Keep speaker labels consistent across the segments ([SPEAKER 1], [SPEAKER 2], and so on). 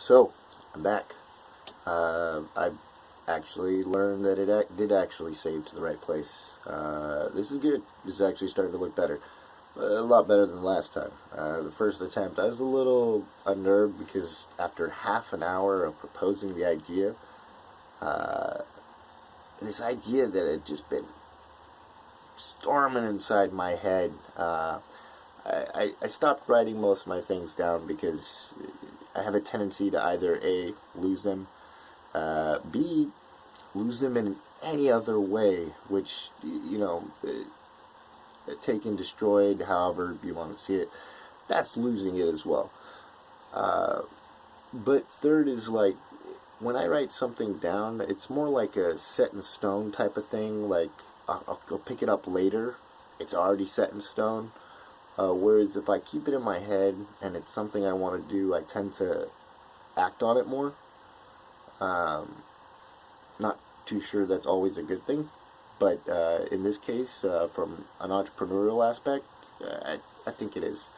[SPEAKER 1] So, I'm back. I've actually learned that did actually save to the right place. This is good. This is actually starting to look better. A lot better than last time. The first attempt, I was a little unnerved because after half an hour of proposing the idea, this idea that had just been storming inside my head, I stopped writing most of my things down because I have a tendency to either A, lose them, B, lose them in any other way, which, taken, destroyed, however you want to see it, that's losing it as well. But third is like, when I write something down, it's more like a set in stone type of thing, like I'll pick it up later, it's already set in stone. Whereas if I keep it in my head and it's something I want to do, I tend to act on it more. Not too sure that's always a good thing, but in this case, from an entrepreneurial aspect, I think it is.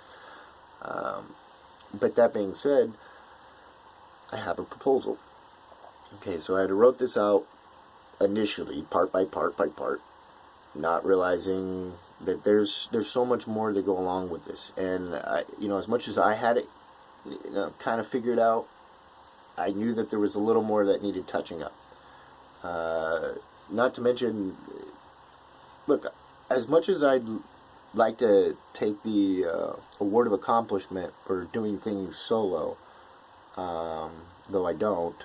[SPEAKER 1] But that being said, I have a proposal. Okay, so I had wrote this out initially, part by part, not realizing that there's so much more to go along with this. And as much as I had it, kind of figured out, I knew that there was a little more that needed touching up. Not to mention, look, as much as I'd like to take the award of accomplishment for doing things solo, though I don't,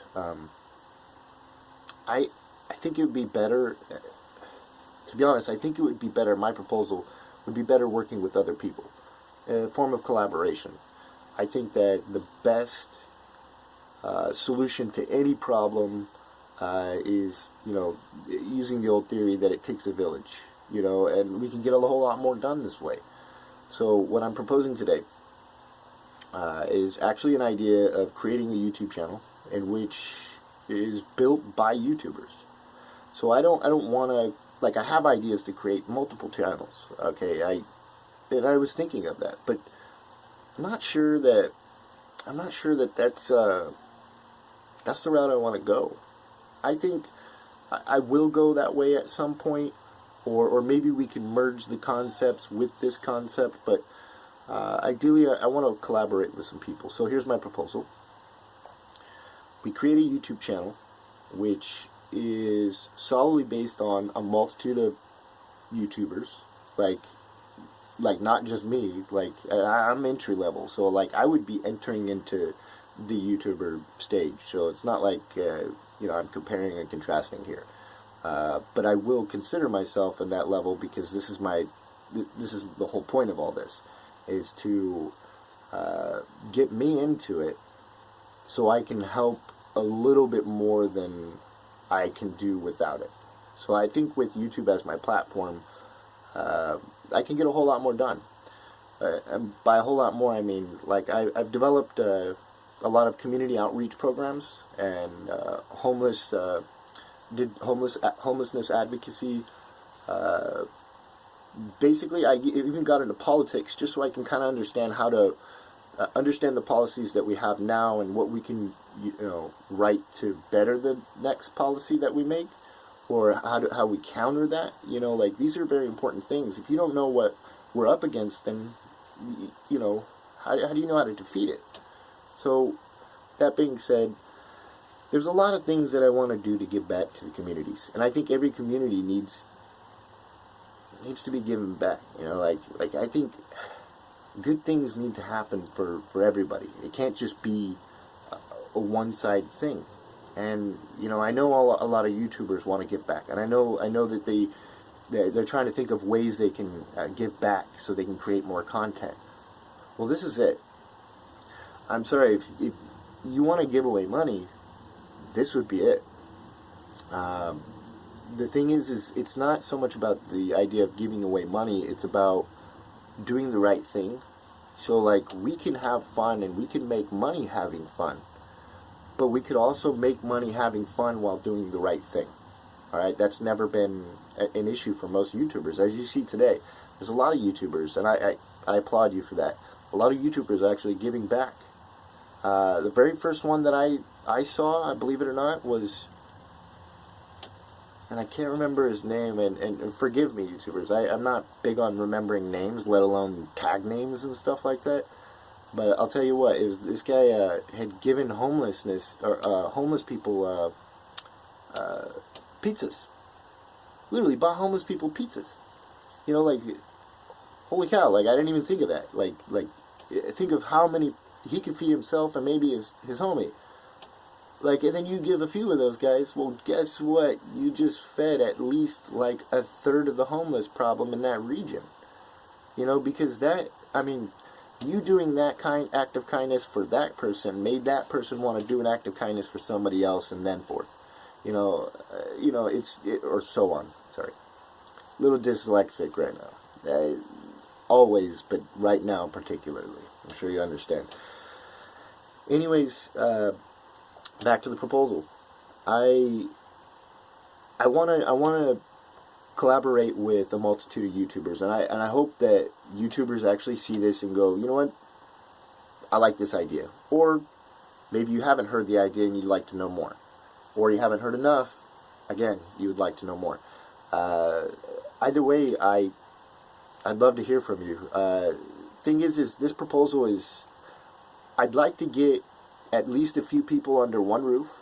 [SPEAKER 1] I think it would be better. To be honest, I think it would be better, my proposal would be better working with other people, in a form of collaboration. I think that the best solution to any problem is, using the old theory that it takes a village, and we can get a whole lot more done this way. So what I'm proposing today is actually an idea of creating a YouTube channel in which is built by YouTubers. So I don't want to, I have ideas to create multiple channels, okay, and I was thinking of that, but I'm not sure that that's the route I want to go. I think I will go that way at some point, or maybe we can merge the concepts with this concept, but ideally I want to collaborate with some people. So here's my proposal. We create a YouTube channel which is solely based on a multitude of YouTubers, like not just me, I'm entry level, so I would be entering into the YouTuber stage, so it's not like I'm comparing and contrasting here, but I will consider myself in that level because this is the whole point of all this, is to get me into it so I can help a little bit more than I can do without it. So I think with YouTube as my platform, I can get a whole lot more done. And by a whole lot more, I mean, I've developed a lot of community outreach programs and homelessness advocacy. Basically, I even got into politics just so I can kind of understand how to understand the policies that we have now and what we can write to better the next policy that we make, or how we counter that. These are very important things. If you don't know what we're up against, then how do you know how to defeat it? So that being said, there's a lot of things that I want to do to give back to the communities, and I think every community needs to be given back. I think good things need to happen for everybody. It can't just be a one-side thing. And I know a lot of YouTubers want to give back, and I know that they're trying to think of ways they can give back so they can create more content. Well, this is it. I'm sorry, if you want to give away money, this would be it. The thing is it's not so much about the idea of giving away money, it's about doing the right thing. So we can have fun and we can make money having fun, but we could also make money having fun while doing the right thing. Alright, that's never been an issue for most YouTubers. As you see today, there's a lot of YouTubers, and I applaud you for that. A lot of YouTubers are actually giving back. The very first one that I saw, believe it or not, was, and I can't remember his name, and forgive me, YouTubers, I'm not big on remembering names, let alone tag names and stuff like that. But I'll tell you what, it was this guy had given homeless people pizzas. Literally bought homeless people pizzas. You know, like, holy cow! Like, I didn't even think of that. Like, think of how many he could feed himself and maybe his homie. Like, and then you give a few of those guys. Well, guess what? You just fed at least like a third of the homeless problem in that region. You know, because that, I mean, you doing that act of kindness for that person made that person want to do an act of kindness for somebody else, and then forth. Or so on. Sorry, little dyslexic right now. Always, but right now particularly. I'm sure you understand. Anyways, back to the proposal. I wanna collaborate with a multitude of YouTubers, and I hope that YouTubers actually see this and go, you know what, I like this idea. Or maybe you haven't heard the idea and you'd like to know more. Or you haven't heard enough, again, you would like to know more. Either way, I'd love to hear from you. Thing is this proposal is, I'd like to get at least a few people under one roof.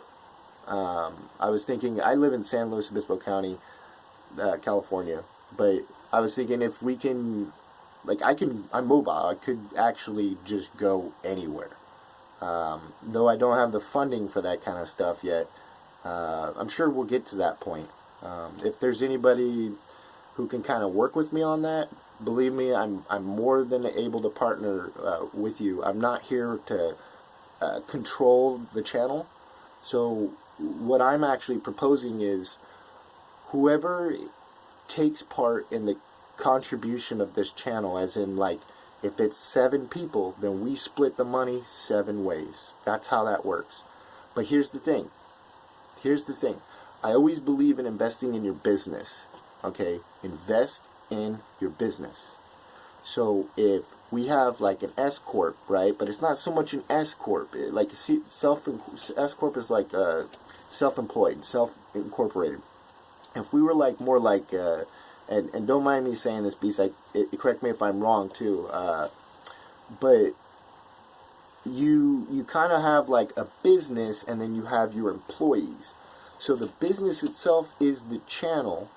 [SPEAKER 1] I was thinking, I live in San Luis Obispo County, California, but I was thinking if we can, like, I'm mobile, I could actually just go anywhere. Though I don't have the funding for that kind of stuff yet, I'm sure we'll get to that point. If there's anybody who can kind of work with me on that, believe me, I'm more than able to partner with you. I'm not here to control the channel. So what I'm actually proposing is whoever takes part in the contribution of this channel, as in, like, if it's 7 people, then we split the money 7 ways. That's how that works. But here's the thing. I always believe in investing in your business. Okay? Invest in your business. So if we have like an S corp, right? But it's not so much an S corp. Like S corp is like self-employed, self-incorporated. If we were like more like, and don't mind me saying this, because correct me if I'm wrong too. But you kind of have like a business, and then you have your employees. So the business itself is the channel,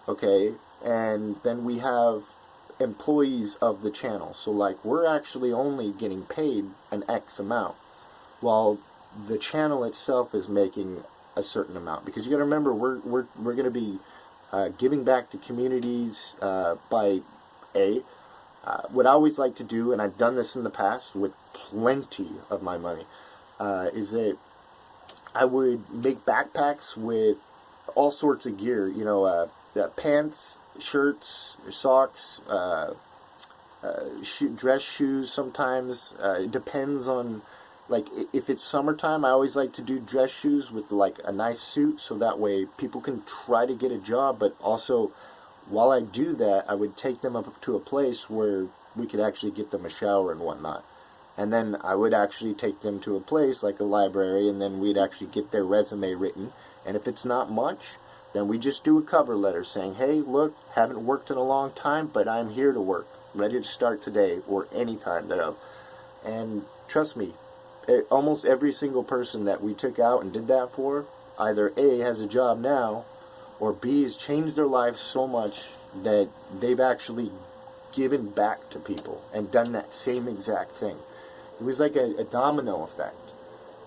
[SPEAKER 1] okay, and then we have employees of the channel. So like we're actually only getting paid an X amount, while the channel itself is making a certain amount. Because you got to remember, we're going to be giving back to communities by what I always like to do, and I've done this in the past with plenty of my money, is that I would make backpacks with all sorts of gear, you know, pants, shirts, socks, dress shoes sometimes. It depends on, like, if it's summertime, I always like to do dress shoes with, like, a nice suit, so that way people can try to get a job, but also, while I do that, I would take them up to a place where we could actually get them a shower and whatnot. And then I would actually take them to a place like a library, and then we'd actually get their resume written. And if it's not much, then we just do a cover letter saying, hey, look, haven't worked in a long time, but I'm here to work, ready to start today or any time thereof. And trust me, almost every single person that we took out and did that for, either A, has a job now, or B, has changed their life so much that they've actually given back to people and done that same exact thing. It was like a domino effect,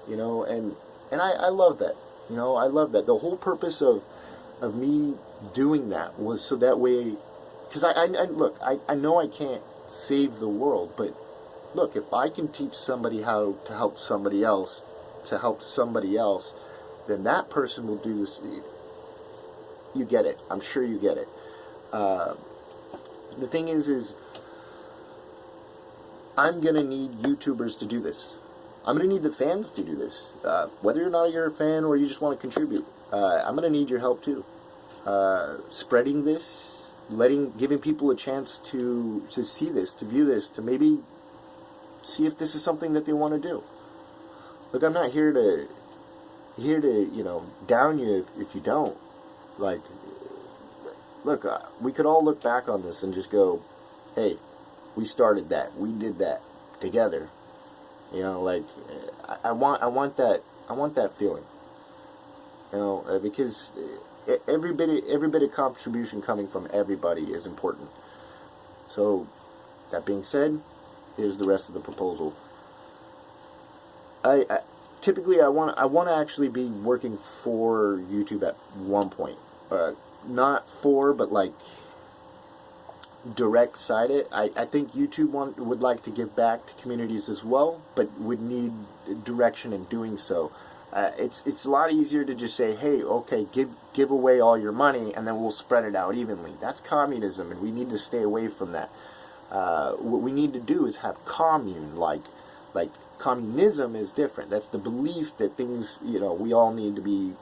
[SPEAKER 1] you know, and I love that. You know, I love that. The whole purpose of me doing that was so that way, because I know I can't save the world, but look, if I can teach somebody how to help somebody else, then that person will do this. You get it. I'm sure you get it. The thing is I'm going to need YouTubers to do this. I'm going to need the fans to do this. Whether or not you're a fan or you just want to contribute, I'm going to need your help too. Spreading this, giving people a chance to see this, to view this, to maybe see if this is something that they want to do. Look, I'm not here to down you if you don't. Like, look, we could all look back on this and just go, hey, we started that, we did that together. Like, I want that feeling. Because every bit of contribution coming from everybody is important. So, that being said, here's the rest of the proposal. I typically I want to actually be working for YouTube at one point, not for, but like direct side it. I think YouTube would like to give back to communities as well, but would need direction in doing so. It's a lot easier to just say, hey, okay, give away all your money and then we'll spread it out evenly. That's communism, and we need to stay away from that. What we need to do is have commune, like communism is different. That's the belief that things, we all need to be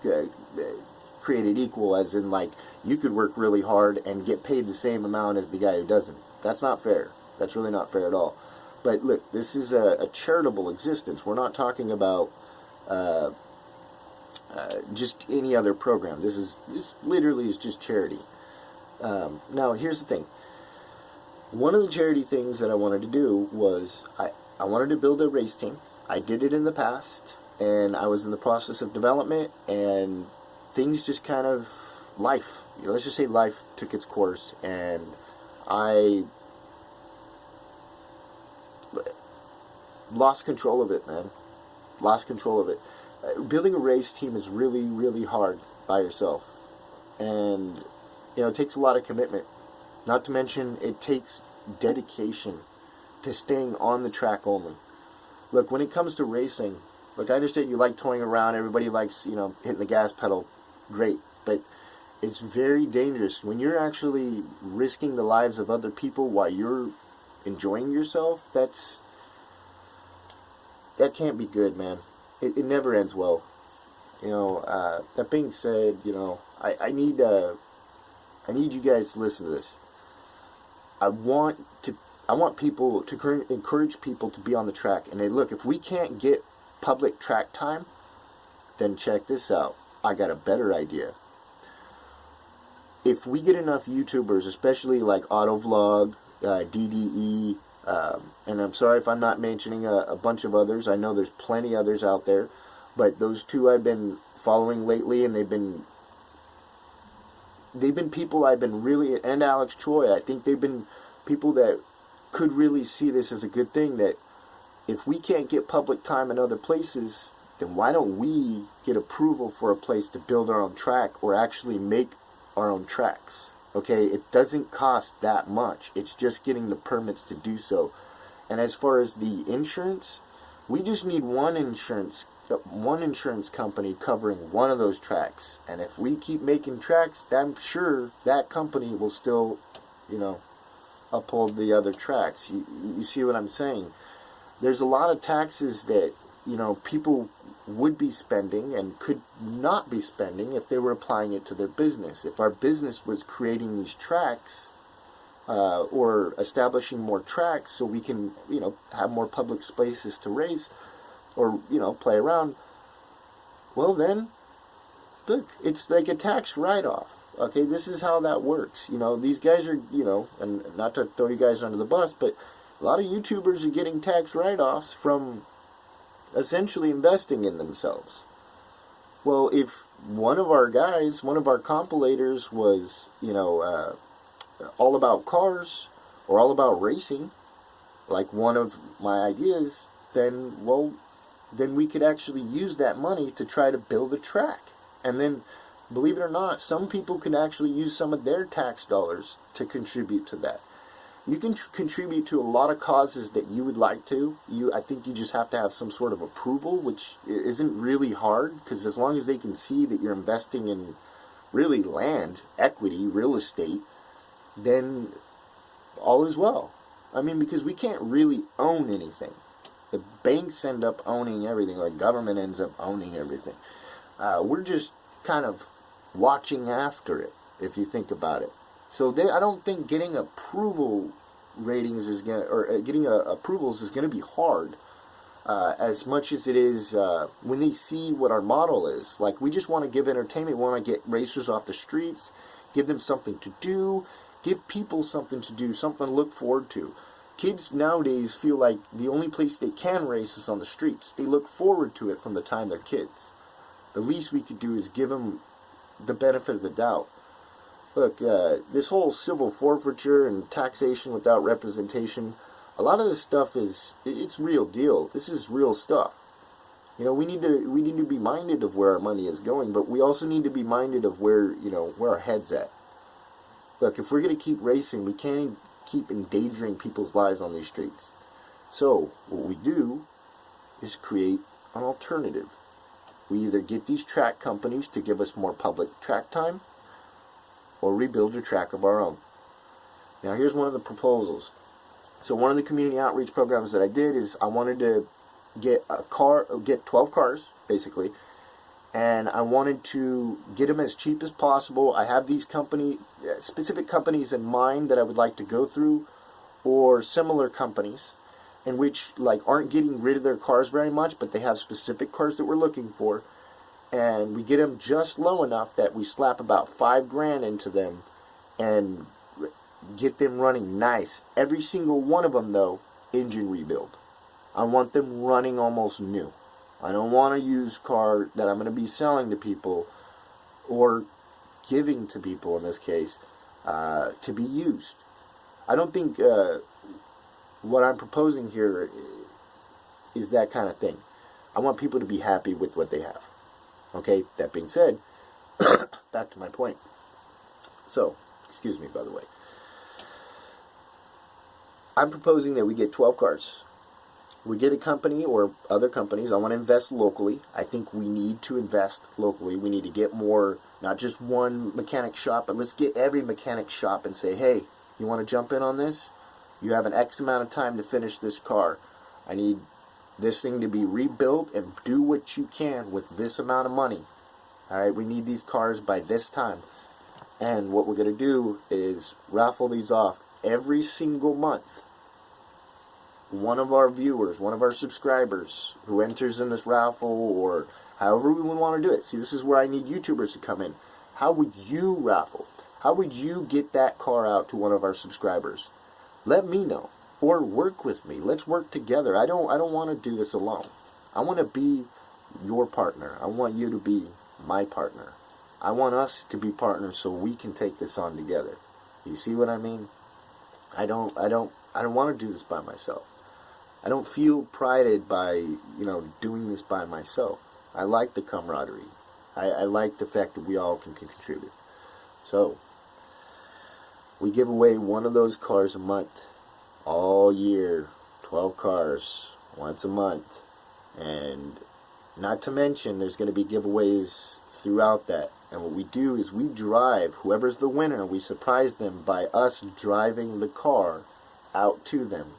[SPEAKER 1] created equal, as in, like, you could work really hard and get paid the same amount as the guy who doesn't. That's not fair. That's really not fair at all. But look, this is a charitable existence. We're not talking about just any other program. This literally is just charity. Now, here's the thing. One of the charity things that I wanted to do was I wanted to build a race team. I did it in the past, and I was in the process of development, and things just kind of, let's just say life took its course, and I lost control of it, man. Lost control of it. Building a race team is really, really hard by yourself, and it takes a lot of commitment. Not to mention, it takes dedication to staying on the track only. Look, when it comes to racing, look, I understand you like toying around, everybody likes, hitting the gas pedal, great, but it's very dangerous. When you're actually risking the lives of other people while you're enjoying yourself, that can't be good, man. It never ends well. That being said, I need you guys to listen to this. I want people to encourage people to be on the track. And hey, look, if we can't get public track time, then check this out. I got a better idea. If we get enough YouTubers, especially like Autovlog, DDE, and I'm sorry if I'm not mentioning a bunch of others. I know there's plenty others out there, but those two I've been following lately, and they've been people I've been really, and Alex Troy, I think they've been people that could really see this as a good thing, that if we can't get public time in other places, then why don't we get approval for a place to build our own track or actually make our own tracks? Okay, it doesn't cost that much. It's just getting the permits to do so. And as far as the insurance, we just need one insurance company covering one of those tracks. And if we keep making tracks, I'm sure that company will still, uphold the other tracks. You see what I'm saying? There's a lot of taxes that, people would be spending and could not be spending if they were applying it to their business. If our business was creating these tracks or establishing more tracks so we can, have more public spaces to race or, play around, well then, look, it's like a tax write-off. Okay, this is how that works. These guys are, and not to throw you guys under the bus, but a lot of YouTubers are getting tax write-offs from essentially investing in themselves. Well, if one of our compilators was, all about cars or all about racing, like one of my ideas, then we could actually use that money to try to build a track. And then, believe it or not, some people can actually use some of their tax dollars to contribute to that. You can contribute to a lot of causes that you would like to. I think you just have to have some sort of approval, which isn't really hard, because as long as they can see that you're investing in really land, equity, real estate, then all is well. I mean, because we can't really own anything. The banks end up owning everything, or government ends up owning everything. We're just kind of watching after it, if you think about it. So I don't think getting approval ratings is getting approvals is gonna be hard. as much as it is when they see what our model is. Like, we just want to give entertainment. We want to get racers off the streets, give them something to do, give people something to do, something to look forward to. Kids nowadays feel like the only place they can race is on the streets. They look forward to it from the time they're kids. The least we could do is give them the benefit of the doubt. Look, this whole civil forfeiture and taxation without representation, a lot of this stuff it's real deal. This is real stuff. You know, we need to be minded of where our money is going, but we also need to be minded of where our head's at. Look, if we're going to keep racing, we can't keep endangering people's lives on these streets. So, what we do is create an alternative. We either get these track companies to give us more public track time, or rebuild a track of our own. Now, here's one of the proposals. So one of the community outreach programs that I did is I wanted to get 12 cars, basically, and I wanted to get them as cheap as possible. I have these specific companies in mind that I would like to go through, or similar companies, in which aren't getting rid of their cars very much, but they have specific cars that we're looking for, and we get them just low enough that we slap about $5,000 into them and get them running nice. Every single one of them, though, engine rebuild. I want them running almost new. I don't want a used car that I'm going to be selling to people, or giving to people in this case, to be used. I don't think what I'm proposing here is that kind of thing. I want people to be happy with what they have. Okay, that being said, back to my point. So, excuse me, by the way. I'm proposing that we get 12 cars. We get a company or other companies. I want to invest locally. I think we need to invest locally. We need to get more, not just one mechanic shop, but let's get every mechanic shop and say, hey, you want to jump in on this? You have an X amount of time to finish this car. I need this thing to be rebuilt, and do what you can with this amount of money. Alright, we need these cars by this time. And what we're going to do is raffle these off every single month. One of our viewers, one of our subscribers who enters in this raffle, or however we would want to do it. See, this is where I need YouTubers to come in. How would you raffle? How would you get that car out to one of our subscribers? Let me know. Or work with me. Let's work together. I don't want to do this alone. I want to be your partner. I want you to be my partner. I want us to be partners so we can take this on together. You see what I mean? I don't want to do this by myself. I don't feel prided by, doing this by myself. I like the camaraderie. I like the fact that we all can contribute. So, we give away one of those cars a month. All year. 12 cars. Once a month. And not to mention, there's going to be giveaways throughout that. And what we do is we drive, whoever's the winner, we surprise them by us driving the car out to them.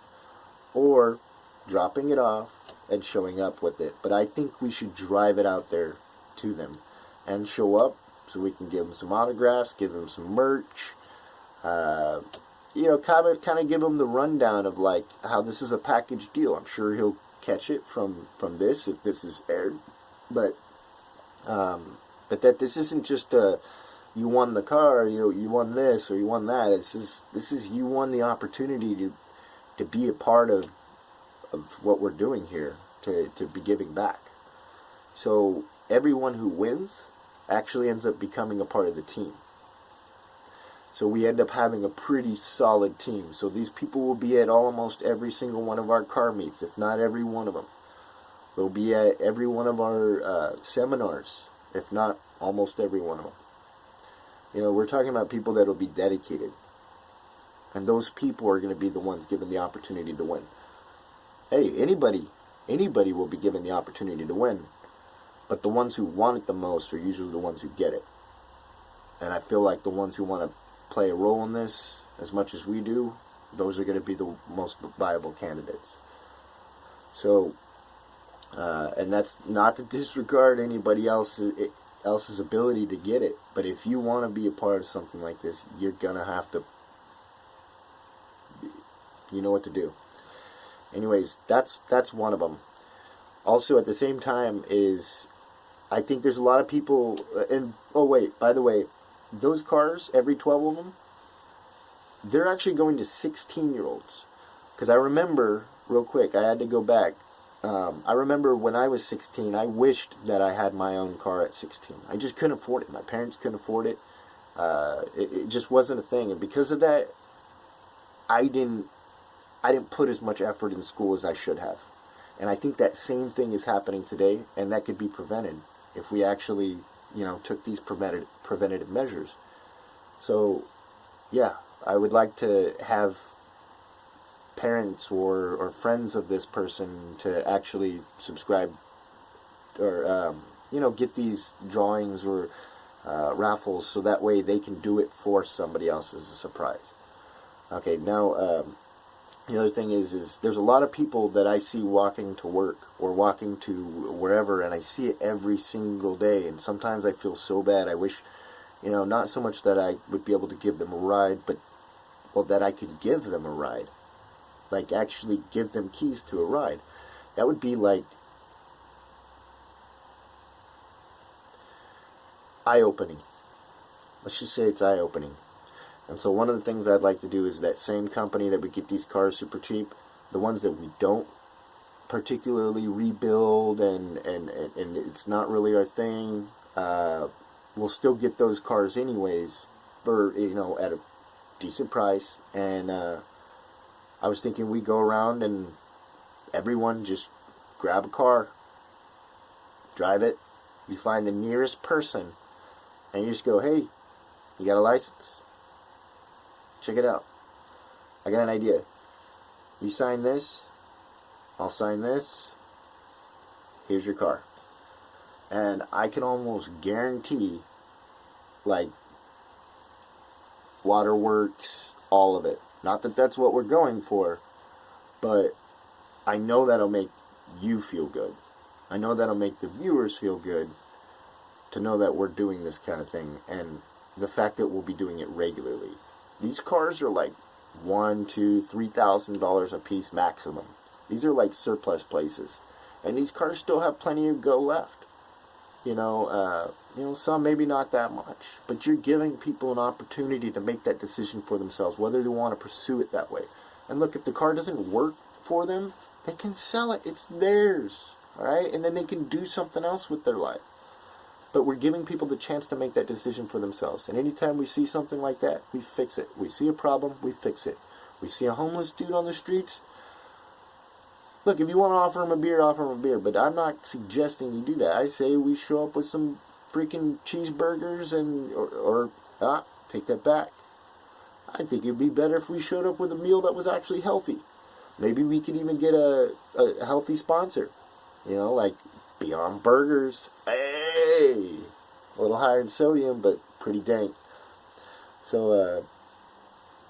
[SPEAKER 1] Or dropping it off and showing up with it. But I think we should drive it out there to them and show up so we can give them some autographs, give them some merch, kind of give him the rundown of how this is a package deal. I'm sure he'll catch it from this if this is aired, but that this isn't just you won the car, you won this or you won that. This is you won the opportunity to be a part of what we're doing here, to be giving back. So everyone who wins actually ends up becoming a part of the team. So we end up having a pretty solid team. So these people will be at almost every single one of our car meets, if not every one of them. They'll be at every one of our seminars, if not almost every one of them. We're talking about people that will be dedicated. And those people are going to be the ones given the opportunity to win. Hey, anybody will be given the opportunity to win. But the ones who want it the most are usually the ones who get it. And I feel like the ones who want to play a role in this as much as we do, those are going to be the most viable candidates. So, and that's not to disregard anybody else's ability to get it. But if you want to be a part of something like this, you're going to have to, you know what to do. Anyways, that's one of them. Also, at the same time, is I think there's a lot of people. And oh wait, by the way, those cars, every 12 of them, they're actually going to 16-year-olds. Because I remember, real quick, I had to go back. I remember when I was 16, I wished that I had my own car at 16. I just couldn't afford it. My parents couldn't afford it. It just wasn't a thing. And because of that, I didn't put as much effort in school as I should have. And I think that same thing is happening today, and that could be prevented if we actually, took these preventative measures. So, yeah, I would like to have parents or friends of this person to actually subscribe or, get these drawings or raffles so that way they can do it for somebody else as a surprise. Okay, now, the other thing is there's a lot of people that I see walking to work or walking to wherever, and I see it every single day, and sometimes I feel so bad. I wish, not so much that I would be able to give them a ride, but, well, that I could give them a ride. Like, actually give them keys to a ride. That would be, like, eye-opening. Let's just say it's eye-opening. And so one of the things I'd like to do is that same company that we get these cars super cheap, the ones that we don't particularly rebuild and it's not really our thing, we'll still get those cars anyways for, at a decent price. And I was thinking we go around and everyone just grab a car, drive it, you find the nearest person, and you just go, hey, you got a license? Check it out. I got an idea. You sign this, I'll sign this, here's your car. And I can almost guarantee, like, waterworks, all of it. Not that that's what we're going for, but I know that'll make you feel good. I know that'll make the viewers feel good to know that we're doing this kind of thing, and the fact that we'll be doing it regularly. These cars are like $1,000, $2,000, $3,000 a piece maximum. These are like surplus places, and these cars still have plenty of go left. Some maybe not that much, but you're giving people an opportunity to make that decision for themselves, whether they want to pursue it that way. And look, if the car doesn't work for them, they can sell it. It's theirs, all right? And then they can do something else with their life. But we're giving people the chance to make that decision for themselves. And anytime we see something like that, we fix it. We see a problem, we fix it. We see a homeless dude on the streets. Look, if you want to offer him a beer, offer him a beer. But I'm not suggesting you do that. I say we show up with some freaking cheeseburgers take that back. I think it'd be better if we showed up with a meal that was actually healthy. Maybe we could even get a healthy sponsor. Like Beyond Burgers. Hey! A little higher in sodium, but pretty dank. So,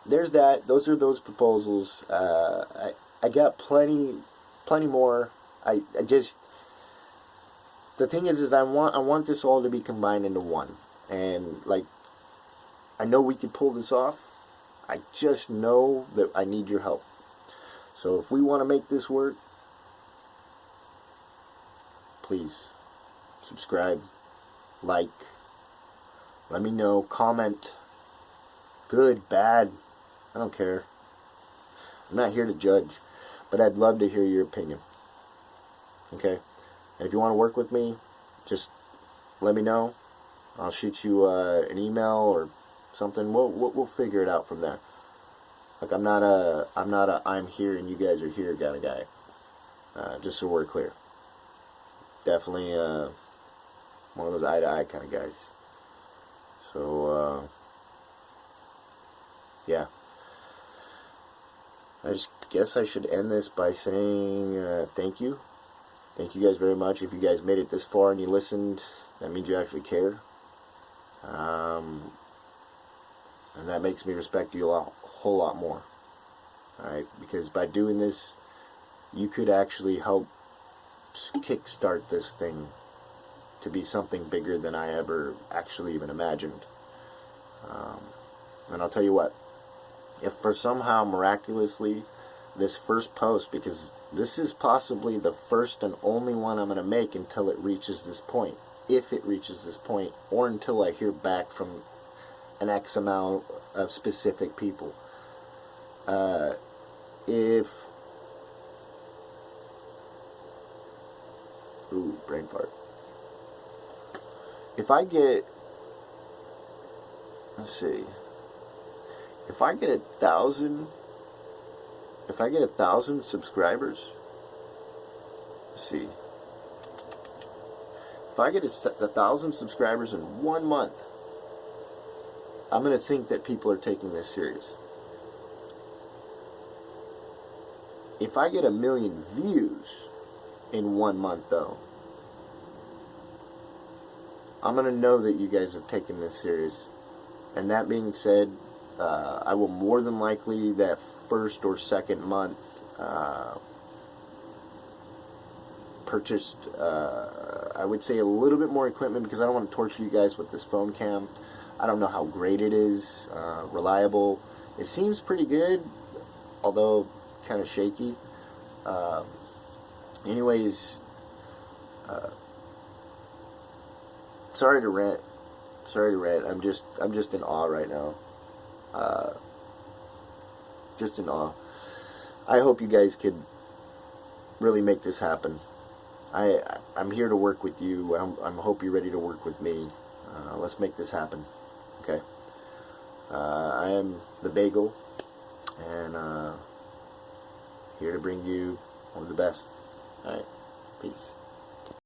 [SPEAKER 1] there's that. Those are those proposals. I got plenty more. I just... The thing is I want this all to be combined into one. And, like, I know we could pull this off. I just know that I need your help. So if we want to make this work, please subscribe, like, let me know, comment, good, bad, I don't care. I'm not here to judge, but I'd love to hear your opinion. Okay? And if you want to work with me, just let me know. I'll shoot you an email or something. We'll figure it out from there. Like, I'm not a I'm here and you guys are here kind of guy. Just so we're clear. Definitely one of those eye-to-eye kind of guys. So, yeah. I just guess I should end this by saying thank you. Thank you guys very much. If you guys made it this far and you listened, that means you actually care. And that makes me respect you a whole lot more. Alright? Because by doing this, you could actually help kickstart this thing to be something bigger than I ever actually even imagined. And I'll tell you what, if for somehow miraculously this first post, because this is possibly the first and only one I'm going to make until it reaches this point. If it reaches this point, or until I hear back from an X amount of specific people. Ooh, brain fart. If I get, let's see, if I get 1,000 subscribers, let's see, if I get 1,000 subscribers in 1 month, I'm going to think that people are taking this serious. If I get 1 million views in 1 month, though, I'm going to know that you guys have taken this serious. And that being said, I will more than likely that first or second month purchased, I would say, a little bit more equipment, because I don't want to torture you guys with this phone cam. I don't know how great it is, reliable. It seems pretty good, although kind of shaky. Anyways, sorry to rant. I'm just in awe right now. Just in awe. I hope you guys could really make this happen. I'm here to work with you. I hope you're ready to work with me. Let's make this happen. Okay. I am the Bagel, and here to bring you one of the best. Alright, peace.